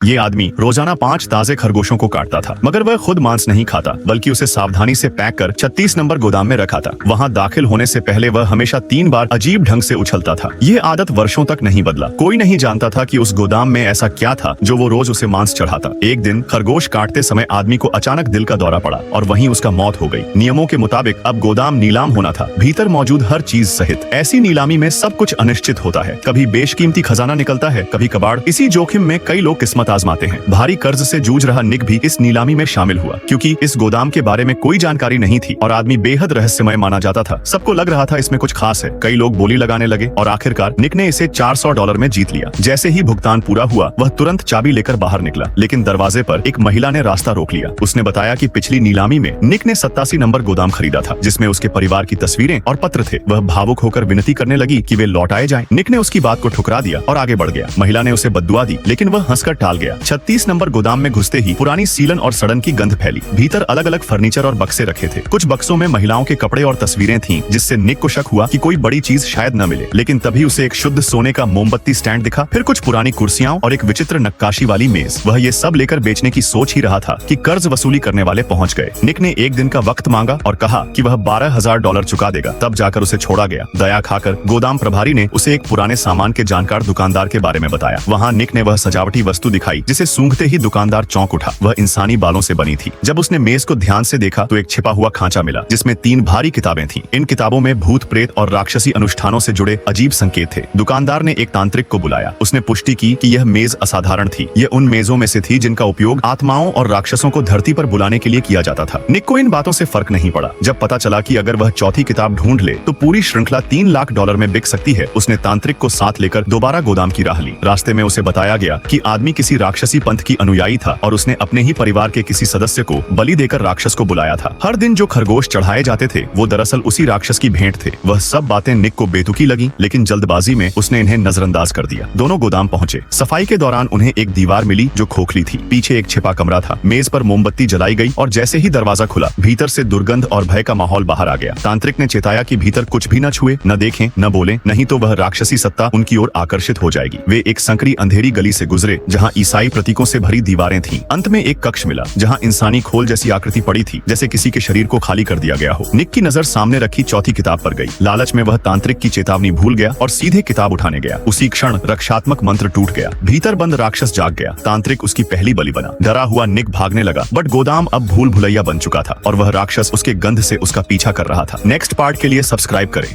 ये आदमी रोजाना 5 ताजे खरगोशों को काटता था, मगर वह खुद मांस नहीं खाता, बल्कि उसे सावधानी से पैक कर 36 नंबर गोदाम में रखा था। वहाँ दाखिल होने से पहले वह हमेशा 3 बार अजीब ढंग से उछलता था। ये आदत वर्षों तक नहीं बदला। कोई नहीं जानता था कि उस गोदाम में ऐसा क्या था जो वो रोज उसे मांस चढ़ाता। एक दिन खरगोश काटते समय आदमी को अचानक दिल का दौरा पड़ा और वहीं उसका मौत हो गई। नियमों के मुताबिक अब गोदाम नीलाम होना था, भीतर मौजूद हर चीज सहित। ऐसी नीलामी में सब कुछ अनिश्चित होता है। कभी बेशकीमती खजाना निकलता है, कभी कबाड़। इसी जोखिम में कई लोग किस्मत आजमाते हैं। भारी कर्ज से जूझ रहा निक भी इस नीलामी में शामिल हुआ, क्योंकि इस गोदाम के बारे में कोई जानकारी नहीं थी और आदमी बेहद रहस्यमय माना जाता था। सबको लग रहा था इसमें कुछ खास है। कई लोग बोली लगाने लगे और आखिरकार निक ने इसे $400 में जीत लिया। जैसे ही भुगतान पूरा हुआ, वह तुरंत चाबी लेकर बाहर निकला, लेकिन दरवाजे पर एक महिला ने रास्ता रोक लिया। उसने बताया कि पिछली नीलामी में निक ने 87 नंबर गोदाम खरीदा था, जिसमें उसके परिवार की तस्वीरें और पत्र थे। वह भावुक होकर विनती करने लगी कि वे लौट आए जाएं। निक ने उसकी बात को ठुकरा दिया और आगे बढ़ गया। महिला ने उसे बद्दुआ दी, लेकिन वह हंसकर टाल गया। 36 नंबर गोदाम में घुसते ही पुरानी सीलन और सड़न की गंध फैली। भीतर अलग अलग फर्नीचर और बक्से रखे थे। कुछ बक्सों में महिलाओं के कपड़े और तस्वीरें थीं, जिससे निक को शक हुआ कि कोई बड़ी चीज शायद न मिले। लेकिन तभी उसे एक शुद्ध सोने का मोमबत्ती स्टैंड दिखा, फिर कुछ पुरानी कुर्सियां और एक विचित्र नक्काशी वाली मेज। वह ये सब लेकर बेचने की सोच ही रहा था कि कर्ज वसूली करने वाले पहुंच गए। निक ने एक दिन का वक्त मांगा और कहा कि वह $12,000 चुका देगा। तब जाकर उसे छोड़ा गया। दया खाकर गोदाम प्रभारी ने उसे एक पुराने सामान के जानकार दुकानदार के बारे में बताया। वहाँ निक ने वह सजावटी वस्तु दिखाई जिसे सूंघते ही दुकानदार चौंक उठा। वह इंसानी बालों से बनी थी। जब उसने मेज को ध्यान से देखा तो एक छिपा हुआ खांचा मिला, जिसमें 3 भारी किताबें थीं। इन किताबों में भूत प्रेत और राक्षसी अनुष्ठानों से जुड़े अजीब संकेत थे। दुकानदार ने एक तांत्रिक को बुलाया। उसने पुष्टि की कि यह मेज असाधारण थी। यह उन मेजों में से थी जिनका उपयोग आत्माओं और राक्षसों को धरती पर बुलाने के लिए किया जाता था। निक को इन बातों से फर्क नहीं पड़ा। जब पता चला कि अगर वह चौथी किताब ढूंढ ले तो पूरी श्रृंखला $3 लाख में बिक सकती है, उसने तांत्रिक को साथ लेकर दोबारा गोदाम की राह ली। रास्ते में उसे बताया गया कि आदमी किसी राक्षसी पंथ की अनुयायी था और उसने अपने ही परिवार के किसी सदस्य को बलि देकर राक्षस को बुलाया था। हर दिन जो खरगोश चढ़ाए जाते थे वो दरअसल उसी राक्षस की भेंट थे। वह सब बातें निक को बेतुकी लगी, लेकिन जल्दबाजी में उसने इन्हें नजरअंदाज कर दिया। दोनों गोदाम पहुंचे। सफाई के दौरान उन्हें एक दीवार मिली जो खोखली थी। पीछे एक छिपा कमरा था। मेज पर मोमबत्ती जलाई गई और जैसे ही दरवाजा खुला, भीतर से दुर्गंध और भय का माहौल बाहर आ गया। तांत्रिक ने चेताया कि भीतर कुछ भी न छुए, न देखें, न बोले, नहीं तो वह राक्षसी सत्ता उनकी ओर आकर्षित हो जाएगी। वे एक संकरी अंधेरी गली से गुजरे जहाँ ईसाई प्रतीकों से भरी दीवारें थीं। अंत में एक कक्ष मिला जहाँ इंसानी खोल जैसी आकृति पड़ी थी, जैसे किसी के शरीर को खाली कर दिया गया हो। निक की नजर सामने रखी चौथी किताब पर गई। लालच में वह तांत्रिक की चेतावनी भूल गया और सीधे किताब उठाने गया। उसी क्षण रक्षात्मक मंत्र टूट गया। भीतर बंद राक्षस जाग गया। तांत्रिक उसकी पहली बलि बना। डरा हुआ निक भागने लगा, बट गोदाम अब भूल भुलैया बन चुका था और वह राक्षस उसके गंध से उसका पीछा कर रहा था। नेक्स्ट पार्ट के लिए सब्सक्राइब करें।